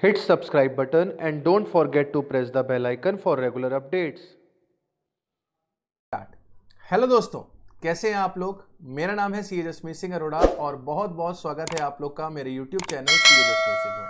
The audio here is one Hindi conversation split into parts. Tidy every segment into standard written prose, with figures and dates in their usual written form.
Hit subscribe button and don't forget to press the bell icon for regular updates. Hello दोस्तों, कैसे हैं आप लोग। मेरा नाम है सी जसमीत सिंह अरोड़ा और बहुत बहुत स्वागत है आप लोग का मेरे YouTube channel C Jasmeet Singh में।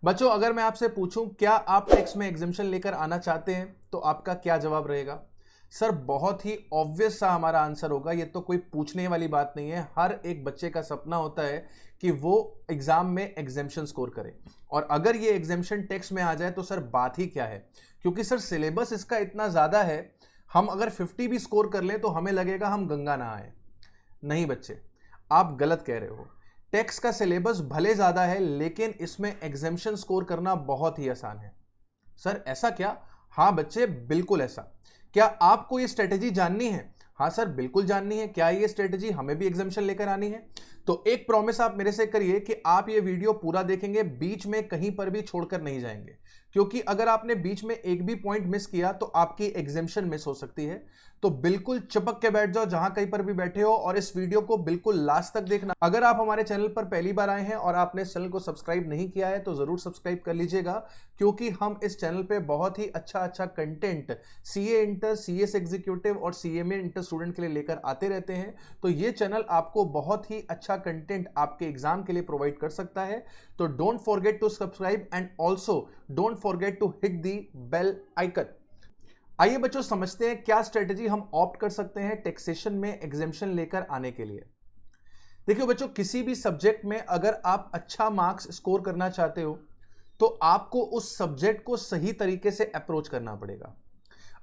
बच्चों, अगर मैं आपसे पूछूं क्या आप टेक्स्ट में एग्जामिशन लेकर आना चाहते हैं तो आपका क्या जवाब रहेगा। सर, बहुत ही ऑब्वियस सा हमारा आंसर होगा, ये तो कोई पूछने वाली बात नहीं है। हर एक बच्चे का सपना होता है कि वो एग्जाम में एग्जामिशन स्कोर करे, और अगर ये एग्जामिशन टेक्स्ट में आ जाए तो सर बात ही क्या है, क्योंकि सर सिलेबस इसका इतना ज्यादा है। हम अगर 50 भी स्कोर कर लें तो हमें लगेगा हम गंगा नहाए। नहीं बच्चे, आप गलत कह रहे हो। टेक्स्ट का सिलेबस भले ज्यादा है लेकिन इसमें एग्जामिशन स्कोर करना बहुत ही आसान है। सर ऐसा क्या? हाँ बच्चे, बिल्कुल ऐसा। क्या आपको ये स्ट्रेटेजी जाननी है? हाँ सर, बिल्कुल जाननी है। क्या ये स्ट्रेटेजी हमें भी एग्जामिशन लेकर आनी है? तो एक प्रॉमिस आप मेरे से करिए कि आप ये वीडियो पूरा देखेंगे, बीच में कहीं पर भी छोड़कर नहीं जाएंगे, क्योंकि अगर आपने बीच में एक भी पॉइंट मिस किया तो आपकी एग्जामिशन मिस हो सकती है। तो बिल्कुल चिपक के बैठ जाओ जहां कहीं पर भी बैठे हो और इस वीडियो को बिल्कुल लास्ट तक देखना। अगर आप हमारे चैनल पर पहली बार आए हैं और आपने इस चैनल को सब्सक्राइब नहीं किया है तो जरूर सब्सक्राइब कर लीजिएगा, क्योंकि हम इस चैनल पे बहुत ही अच्छा content CA inter, CS executive और सीएमए इंटर स्टूडेंट के लिए लेकर आते रहते हैं। तो ये चैनल आपको बहुत ही अच्छा कंटेंट आपके एग्जाम के लिए प्रोवाइड कर सकता है। तो don't forget to subscribe and also don't forget to hit the bell icon. आइए बच्चों, समझते हैं क्या स्ट्रेटेजी हम ऑप्ट कर सकते हैं टैक्सेशन में एग्जामिशन लेकर आने के लिए। देखिए बच्चों, किसी भी सब्जेक्ट में अगर आप अच्छा मार्क्स स्कोर करना चाहते हो तो आपको उस सब्जेक्ट को सही तरीके से अप्रोच करना पड़ेगा।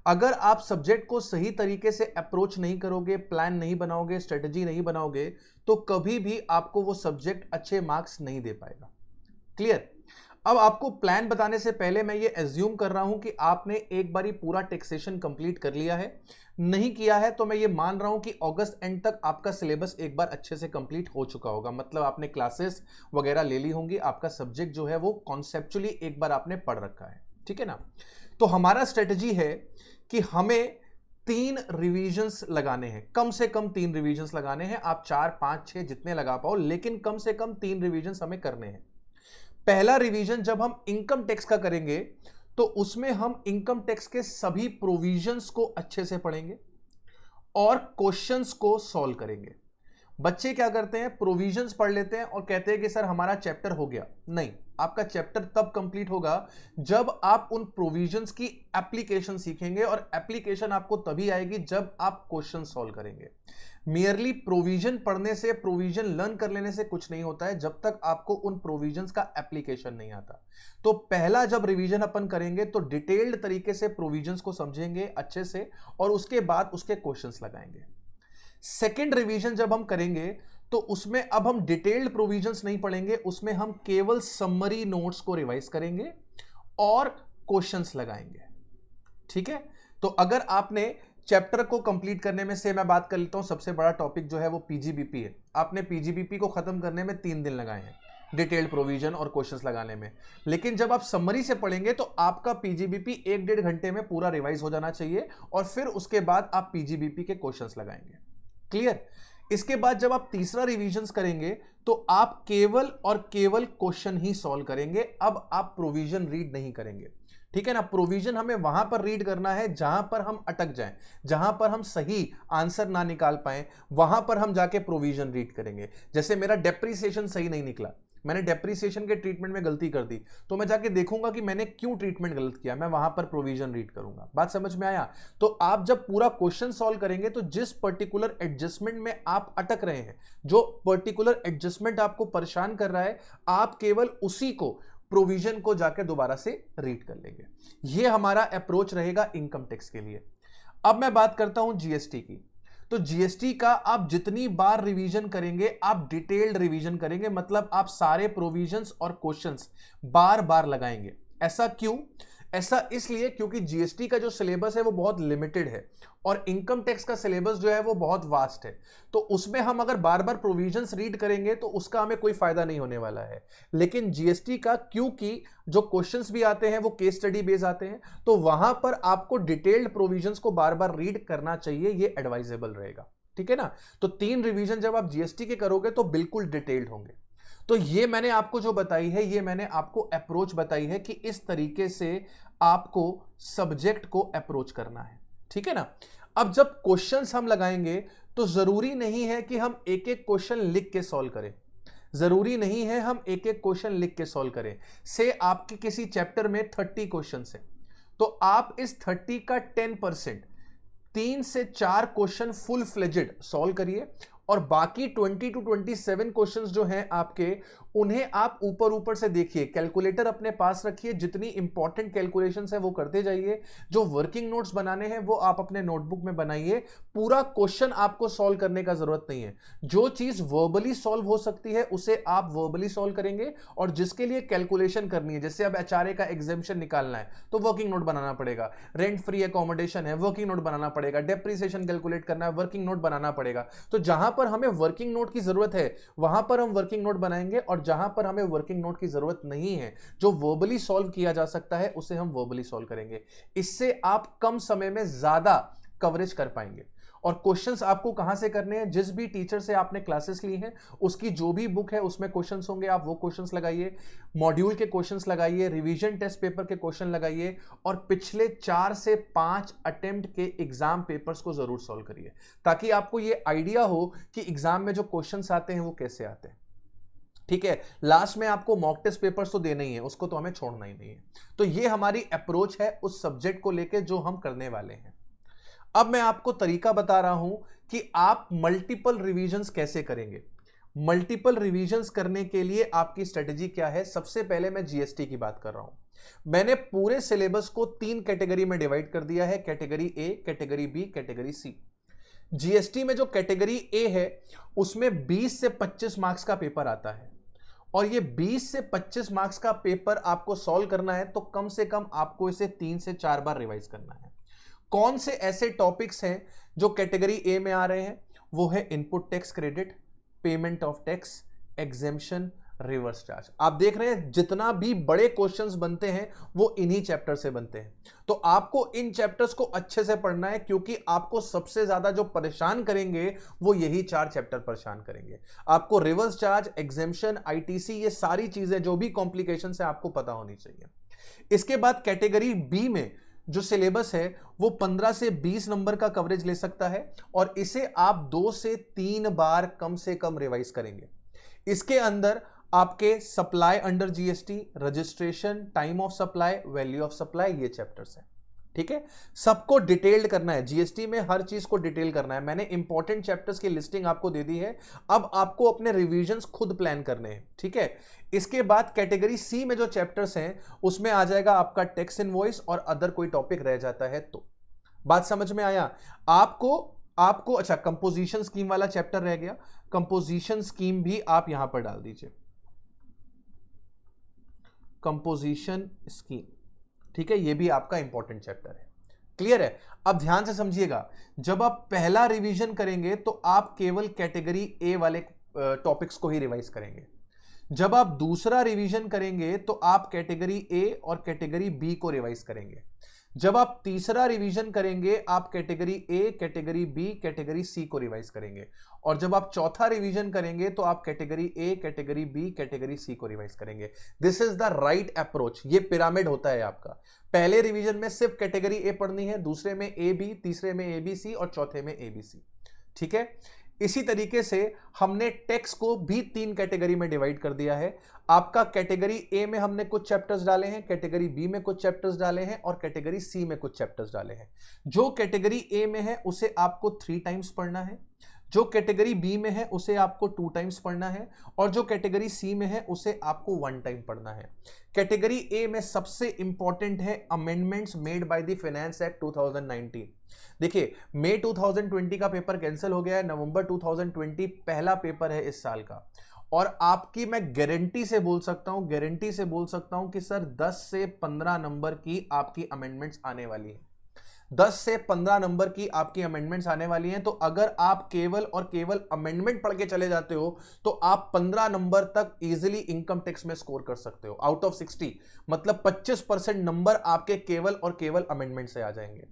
अगर आप सब्जेक्ट को सही तरीके से अप्रोच नहीं करोगे, प्लान नहीं बनाओगे, स्ट्रेटेजी नहीं बनाओगे, तो कभी भी आपको वो सब्जेक्ट अच्छे मार्क्स नहीं दे पाएगा। क्लियर? अब आपको प्लान बताने से पहले मैं ये एज्यूम कर रहा हूं कि आपने एक बारी पूरा टैक्सेशन कंप्लीट कर लिया है। नहीं किया है तो मैं ये मान रहा हूं कि अगस्त एंड तक आपका सिलेबस एक बार अच्छे से कंप्लीट हो चुका होगा, मतलब आपने क्लासेस वगैरह ले ली होंगी, आपका सब्जेक्ट जो है वो कॉन्सेप्चुअली एक बार आपने पढ़ रखा है। ठीक है ना? तो हमारा स्ट्रेटेजी है कि हमें 3 रिवीजन्स लगाने हैं, कम से कम 3 रिवीजन्स लगाने हैं। आप 4, 5, 6 जितने लगा पाओ, लेकिन कम से कम 3 रिवीजन्स हमें करने हैं। पहला रिवीजन जब हम इनकम टैक्स का करेंगे तो उसमें हम इनकम टैक्स के सभी प्रोविजंस को अच्छे से पढ़ेंगे और क्वेश्चंस को सॉल्व करेंगे। बच्चे क्या करते हैं, प्रोविजंस पढ़ लेते हैं और कहते हैं कि सर हमारा चैप्टर हो गया। नहीं, आपका चैप्टर तब कंप्लीट होगा जब आप उन प्रोविजंस की एप्लीकेशन सीखेंगे, और एप्लीकेशन आपको तभी आएगी जब आप क्वेश्चन सॉल्व करेंगे। मियरली प्रोविजन पढ़ने से, प्रोविजन लर्न कर लेने से कुछ नहीं होता है जब तक आपको उन प्रोविजंस का एप्लीकेशन नहीं आता। तो पहला जब रिवीजन अपन करेंगे तो डिटेल्ड तरीके से प्रोविजंस को समझेंगे अच्छे से और उसके बाद उसके क्वेश्चंस लगाएंगे। सेकेंड रिवीजन जब हम करेंगे तो उसमें अब हम डिटेल्ड प्रोविजंस नहीं पढ़ेंगे, उसमें हम केवल समरी नोट्स को रिवाइज करेंगे और क्वेश्चंस लगाएंगे। ठीक है? तो अगर आपने चैप्टर को कंप्लीट करने में से मैं बात कर लेता हूं, सबसे बड़ा टॉपिक जो है वो पीजीबीपी है। आपने पीजीबीपी को खत्म करने में 3 दिन लगाए हैं डिटेल्ड प्रोविजन और क्वेश्चंस लगाने में, लेकिन जब आप समरी से पढ़ेंगे तो आपका पीजीबीपी 1-1.5 घंटे में पूरा रिवाइज हो जाना चाहिए और फिर उसके बाद आप पीजीबीपी के क्वेश्चंस लगाएंगे। क्लियर? इसके बाद जब आप तीसरा रिवीजन करेंगे तो आप केवल और केवल क्वेश्चन ही सॉल्व करेंगे। अब आप प्रोविजन रीड नहीं करेंगे। ठीक है ना? प्रोविजन हमें वहां पर रीड करना है जहां पर हम अटक जाएं, जहां पर हम सही आंसर ना निकाल पाए, वहां पर हम जाके प्रोविजन रीड करेंगे। जैसे मेरा डेप्रीसिएशन सही नहीं निकला, मैंने डेप्रीसिएशन के ट्रीटमेंट में गलती कर दी, तो मैं जाके देखूंगा कि मैंने क्यों ट्रीटमेंट गलत किया, मैं वहां पर प्रोविजन रीड करूंगा। बात समझ में आया? तो आप जब पूरा क्वेश्चन सॉल्व करेंगे तो जिस पर्टिकुलर एडजस्टमेंट में आप अटक रहे हैं, जो पर्टिकुलर एडजस्टमेंट आपको परेशान कर रहा है, आप केवल उसी को, प्रोविजन को जाकर दोबारा से रीड कर लेंगे। यह हमारा अप्रोच रहेगा इनकम टैक्स के लिए। अब मैं बात करता हूं जीएसटी की। तो जीएसटी का आप जितनी बार रिवीजन करेंगे, आप डिटेल्ड रिवीजन करेंगे, मतलब आप सारे प्रोविजंस और क्वेश्चंस बार बार लगाएंगे। ऐसा क्यों? ऐसा इसलिए क्योंकि जीएसटी का जो सिलेबस है वो बहुत लिमिटेड है और इनकम टैक्स का सिलेबस जो है वो बहुत वास्ट है। तो उसमें हम अगर बार बार प्रोविजंस रीड करेंगे तो उसका हमें कोई फायदा नहीं होने वाला है। लेकिन जीएसटी का, क्योंकि जो क्वेश्चंस भी आते हैं वो केस स्टडी बेस्ड आते हैं, तो वहां पर आपको डिटेल्ड प्रोविजंस को बार बार रीड करना चाहिए, ये एडवाइजेबल रहेगा। ठीक है ना? तो 3 रिवीजन जब आप जीएसटी के करोगे तो बिल्कुल डिटेल्ड होंगे। तो ये मैंने आपको जो बताई है, ये मैंने आपको अप्रोच बताई है कि इस तरीके से आपको सब्जेक्ट को अप्रोच करना है, ठीक है ना। अब जब क्वेश्चंस हम लगाएंगे तो जरूरी नहीं है कि हम एक एक क्वेश्चन लिख के सॉल्व करें, जरूरी नहीं है हम एक एक क्वेश्चन लिख के सॉल्व करें। से आपके किसी चैप्टर में 30 क्वेश्चन है, तो आप इस 30 का 10%, 3 से 4 क्वेश्चन फुल फ्लेजेड सॉल्व करिए, और बाकी 20 to 27 क्वेश्चंस जो हैं आपके, उन्हें आप ऊपर ऊपर से देखिए, कैलकुलेटर अपने पास रखिए, जितनी इंपॉर्टेंट कैलकुलेशंस है वो करते जाइए, जो वर्किंग नोट्स बनाने हैं वो आप अपने नोटबुक में बनाइए। पूरा क्वेश्चन आपको सॉल्व करने का जरूरत नहीं है, जो चीज वर्बली सॉल्व हो सकती है उसे आप वर्बली सॉल्व करेंगे, और जिसके लिए कैलकुलेशन करनी है, जैसे अब एचआरए का एग्जामिशन निकालना है तो वर्किंग नोट बनाना पड़ेगा, रेंट फ्री अकोमोडेशन है वर्किंग नोट बनाना पड़ेगा, डेप्रिसिएशन कैलकुलेट करना है वर्किंग नोट बनाना पड़ेगा। तो जहां पर हमें वर्किंग नोट की जरूरत है वहां पर हम वर्किंग नोट बनाएंगे, और जहां पर हमें वर्किंग नोट की जरूरत नहीं है, जो वर्बली सॉल्व किया जा सकता है, उसे हम वर्बली सॉल्व करेंगे। इससे आप कम समय में ज्यादा कवरेज कर पाएंगे। और क्वेश्चंस आपको कहां से करने हैं, जिस भी टीचर से आपने क्लासेस ली हैं उसकी जो भी बुक है उसमें क्वेश्चंस होंगे, आप वो क्वेश्चंस लगाइए, मॉड्यूल के क्वेश्चंस लगाइए, रिवीजन टेस्ट पेपर के क्वेश्चन लगाइए, और पिछले 4 से 5 अटेम्प्ट के एग्जाम पेपर्स को जरूर सॉल्व करिए, ताकि आपको ये आइडिया हो कि एग्जाम में जो क्वेश्चंस आते हैं वो कैसे आते हैं, ठीक है। लास्ट में आपको मॉक टेस्ट पेपर्स तो देना ही है, उसको तो हमें छोड़ना ही नहीं है। तो ये हमारी अप्रोच है उस सब्जेक्ट को लेके जो हम करने वाले हैं। अब मैं आपको तरीका बता रहा हूं कि आप मल्टीपल रिवीजन्स कैसे करेंगे। मल्टीपल रिवीजन्स करने के लिए आपकी स्ट्रेटेजी क्या है। सबसे पहले मैं जीएसटी की बात कर रहा हूं। मैंने पूरे सिलेबस को 3 कैटेगरी में डिवाइड कर दिया है, category A, category B, category C. GST में जो कैटेगरी ए है उसमें 20 से 25 मार्क्स का पेपर आता है, और ये 20 से 25 मार्क्स का पेपर आपको सॉल्व करना है, तो कम से कम आपको इसे 3 से 4 बार रिवाइज करना है। कौन से ऐसे टॉपिक्स हैं जो कैटेगरी ए में आ रहे हैं, वो है input tax credit, payment of tax, exemption, reverse charge. आप देख रहे हैं जितना भी बड़े क्वेश्चंस बनते हैं वो इन्हीं चैप्टर से बनते हैं। तो आपको इन चैप्टर्स को अच्छे से पढ़ना है, क्योंकि आपको सबसे ज्यादा जो परेशान करेंगे वो यही 4 चैप्टर परेशान करेंगे। आपको रिवर्स चार्ज, एग्जेम्पशन, आईटीसी, ये सारी चीजें जो भी कॉम्प्लिकेशन है आपको पता होनी चाहिए। इसके बाद कैटेगरी बी में जो सिलेबस है वो 15 से 20 नंबर का कवरेज ले सकता है, और इसे आप 2 से 3 बार कम से कम रिवाइज करेंगे। इसके अंदर आपके supply under GST, registration, time of supply, value of supply, ये चैप्टर्स हैं, ठीक है। सबको डिटेल्ड करना है, जीएसटी में हर चीज को डिटेल करना है। मैंने इंपॉर्टेंट चैप्टर्स की लिस्टिंग आपको दे दी है, अब आपको अपने रिवीजन्स खुद प्लान करने हैं, ठीक है। इसके बाद कैटेगरी सी में जो चैप्टर्स हैं उसमें आ जाएगा आपका टैक्स इनवॉइस, और अदर कोई टॉपिक रह जाता है तो। बात समझ में आया आपको अच्छा, कंपोजिशन स्कीम वाला चैप्टर रह गया, कंपोजिशन स्कीम भी आप यहां पर डाल दीजिए, कंपोजिशन स्कीम, ठीक है। ये भी आपका इंपॉर्टेंट चैप्टर है, क्लियर है। अब ध्यान से समझिएगा, जब आप पहला रिवीजन करेंगे तो आप केवल कैटेगरी ए वाले टॉपिक्स को ही रिवाइज करेंगे। जब आप दूसरा रिवीजन करेंगे तो आप कैटेगरी ए और कैटेगरी बी को रिवाइज करेंगे। जब आप तीसरा रिवीजन करेंगे आप category A, category B, category C को रिवाइज करेंगे, और जब आप चौथा रिवीजन करेंगे तो आप category A, category B, category C को रिवाइज करेंगे। This is the right approach. ये पिरामिड होता है आपका। पहले रिवीजन में सिर्फ कैटेगरी ए पढ़नी है, दूसरे में ए बी, तीसरे में ए बी सी, और चौथे में ए बी सी, ठीक है। इसी तरीके से हमने टैक्स को भी 3 कैटेगरी में डिवाइड कर दिया है। आपका कैटेगरी ए में हमने कुछ चैप्टर्स डाले हैं, कैटेगरी बी में कुछ चैप्टर्स डाले हैं, और कैटेगरी सी में कुछ चैप्टर्स डाले हैं। जो कैटेगरी ए में है उसे आपको 3 टाइम्स पढ़ना है, जो कैटेगरी बी में है उसे आपको 2 टाइम्स पढ़ना है, और जो कैटेगरी सी में है उसे आपको 1 टाइम पढ़ना है। कैटेगरी ए में सबसे इंपॉर्टेंट है amendments made by the finance act 2019। देखिए, मई 2020 का पेपर कैंसिल हो गया है, नवंबर 2020 पहला पेपर है इस साल का, और आपकी मैं गारंटी से बोल सकता हूं कि सर 10 से 15 नंबर की आपकी अमेंडमेंट्स आने वाली है। 10 से 15 नंबर की आपकी अमेंडमेंट्स आने वाली हैं। तो अगर आप केवल और केवल अमेंडमेंट पढ़ के चले जाते हो तो आप 15 नंबर तक इजीली इनकम टैक्स में स्कोर कर सकते हो। आउट ऑफ 60 मतलब 25% नंबर आपके केवल और केवल अमेंडमेंट से आ जाएंगे।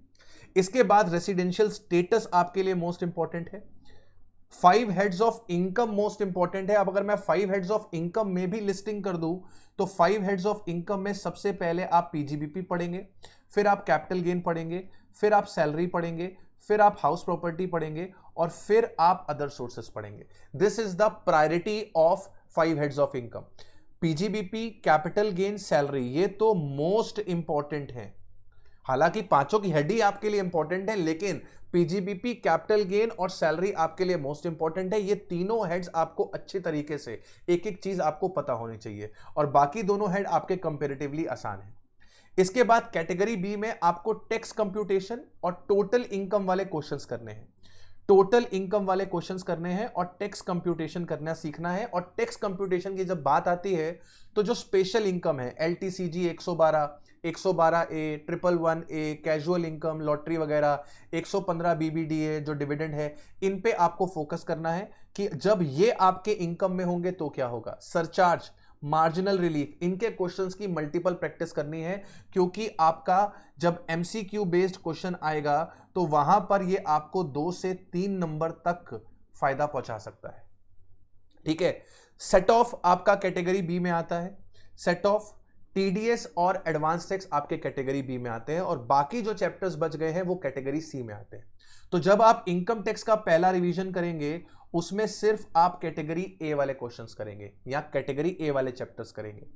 इसके बाद रेसिडेंशियल स्टेटस आपके लिए मोस्ट इंपॉर्टेंट है। 5 heads of income most important है। अब अगर मैं 5 हेड्स ऑफ इनकम में भी लिस्टिंग कर दूं तो 5 हेड्स ऑफ इनकम में सबसे पहले आप पीजीबीपी पढ़ेंगे, फिर आप कैपिटल गेन पढ़ेंगे, फिर आप सैलरी पढ़ेंगे, फिर आप हाउस प्रॉपर्टी पढ़ेंगे और फिर आप अदर सोर्सेस पढ़ेंगे। This is the priority of 5 heads of income. PGBP, capital gain, salary, ये तो मोस्ट इंपॉर्टेंट है। हालांकि पांचों की हेड ही आपके लिए इंपॉर्टेंट है, लेकिन पीजीबीपी, कैपिटल गेन और सैलरी आपके लिए मोस्ट इंपॉर्टेंट है। ये तीनों हेड्स आपको अच्छे तरीके से एक एक चीज आपको पता होनी चाहिए और बाकी दोनों हेड आपके कंपैरेटिवली आसान है। इसके बाद कैटेगरी बी में आपको टैक्स कंप्यूटेशन और टोटल इनकम वाले क्वेश्चंस करने हैं। टोटल इनकम वाले क्वेश्चंस करने हैं और टैक्स कंप्यूटेशन करना सीखना है। और टैक्स कंप्यूटेशन की जब बात आती है तो जो स्पेशल इनकम है, LTCG 112, 112A, 111A, casual income, lottery वगैरह, 115 बीबीडीए जो डिविडेंड है, इन पे आपको फोकस करना है कि जब ये आपके इनकम में होंगे तो क्या होगा। सरचार्ज, मार्जिनल रिलीफ, इनके क्वेश्चंस की मल्टीपल प्रैक्टिस करनी है, क्योंकि आपका जब एमसीक्यू बेस्ड क्वेश्चन आएगा तो वहां पर ये आपको 2 से 3 नंबर तक फायदा पहुंचा सकता है। ठीक है। सेट ऑफ आपका कैटेगरी बी में आता है। सेट ऑफ, टीडीएस और एडवांस टैक्स आपके कैटेगरी बी में आते हैं और बाकी जो चैप्टर्स बच गए हैं वो कैटेगरी सी में आते हैं। तो जब आप इनकम टैक्स का पहला रिवीजन करेंगे उसमें सिर्फ आप कैटेगरी ए वाले क्वेश्चंस करेंगे या कैटेगरी ए वाले चैप्टर्स करेंगे।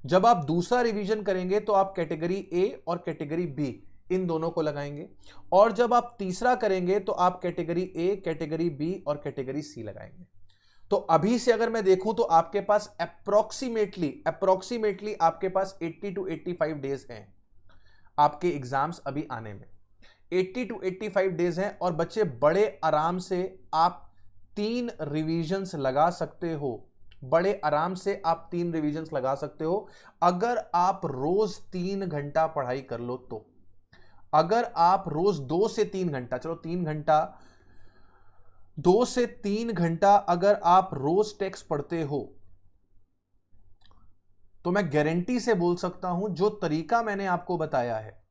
जब आप दूसरा रिवीजन करेंगे तो आप कैटेगरी ए और कैटेगरी बी इन दोनों को लगाएंगे और जब आप तीसरा करेंगे तो आप कैटेगरी ए, कैटेगरी बी और कैटेगरी सी लगाएंगे। तो अभी से अगर मैं देखूं तो आपके पास अप्रोक्सीमेटली आपके पास 80 to 85 डेज हैं आपके एग्जाम्स अभी आने में। 80 to 85 डेज हैं और बच्चे बड़े आराम से आप 3 रिवीजन्स लगा सकते हो। बड़े आराम से आप 3 रिवीजन्स लगा सकते हो अगर आप रोज 3 घंटा पढ़ाई कर लो तो। अगर आप रोज 2 से 3 घंटा, चलो 3 घंटा, 2 से 3 घंटा अगर आप रोज टैक्स पढ़ते हो तो मैं गारंटी से बोल सकता हूं जो तरीका मैंने आपको बताया है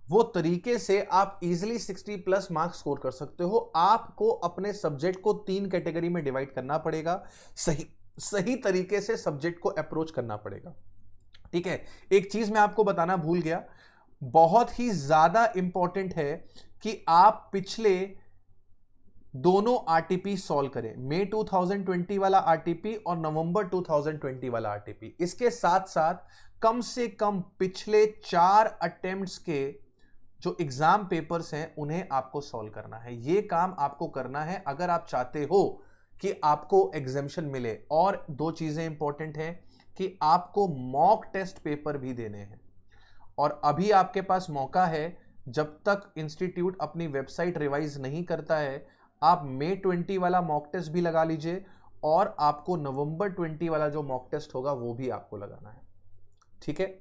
वो तरीके से आप इजीली 60+ मार्क्स स्कोर कर सकते हो। आपको अपने सब्जेक्ट को 3 कैटेगरी में डिवाइड करना पड़ेगा, सही तरीके से सब्जेक्ट को अप्रोच करना पड़ेगा। ठीक है। एक चीज मैं आपको बताना भूल गया, बहुत ही ज्यादा इंपॉर्टेंट है कि आप पिछले दोनों आरटीपी सॉल्व करें, मई 2020 वाला आरटीपी और नवंबर 2020 वाला आरटीपी। इसके साथ साथ कम से कम पिछले 4 अटेम्प्ट्स के जो एग्जाम पेपर्स हैं उन्हें आपको सॉल्व करना है। यह काम आपको करना है अगर आप चाहते हो कि आपको एग्जामिशन मिले। और 2 चीजें इंपॉर्टेंट हैं कि आपको मॉक टेस्ट पेपर भी देने हैं और अभी आपके पास मौका है, जब तक इंस्टीट्यूट अपनी वेबसाइट रिवाइज नहीं करता है आप मई 20 वाला मॉक टेस्ट भी लगा लीजिए और आपको नवंबर 20 वाला जो मॉक टेस्ट होगा वो भी आपको लगाना है। ठीक है।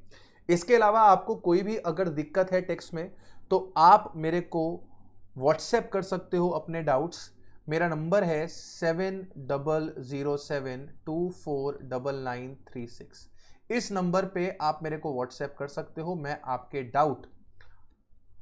इसके अलावा आपको कोई भी अगर दिक्कत है टेक्स्ट में तो आप मेरे को व्हाट्सएप कर सकते हो अपने डाउट्स। मेरा नंबर है 7007249936। इस नंबर पे आप मेरे को व्हाट्सएप कर सकते हो, मैं आपके डाउट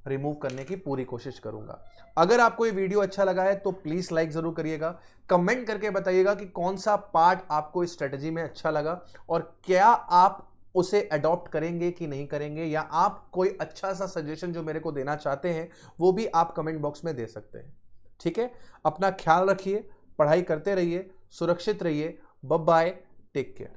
रिमूव करने की पूरी कोशिश करूंगा। अगर आपको ये वीडियो अच्छा लगा है तो प्लीज लाइक जरूर करिएगा, कमेंट करके बताइएगा कि कौन सा पार्ट आपको इस स्ट्रेटजी में अच्छा लगा और क्या आप उसे अडॉप्ट करेंगे कि नहीं करेंगे, या आप कोई अच्छा सा सजेशन जो मेरे को देना चाहते हैं वो भी आप कमेंट बॉक्स में दे सकते हैं। ठीक है। अपना ख्याल रखिए, पढ़ाई करते रहिए, सुरक्षित रहिए। Bye bye, take care.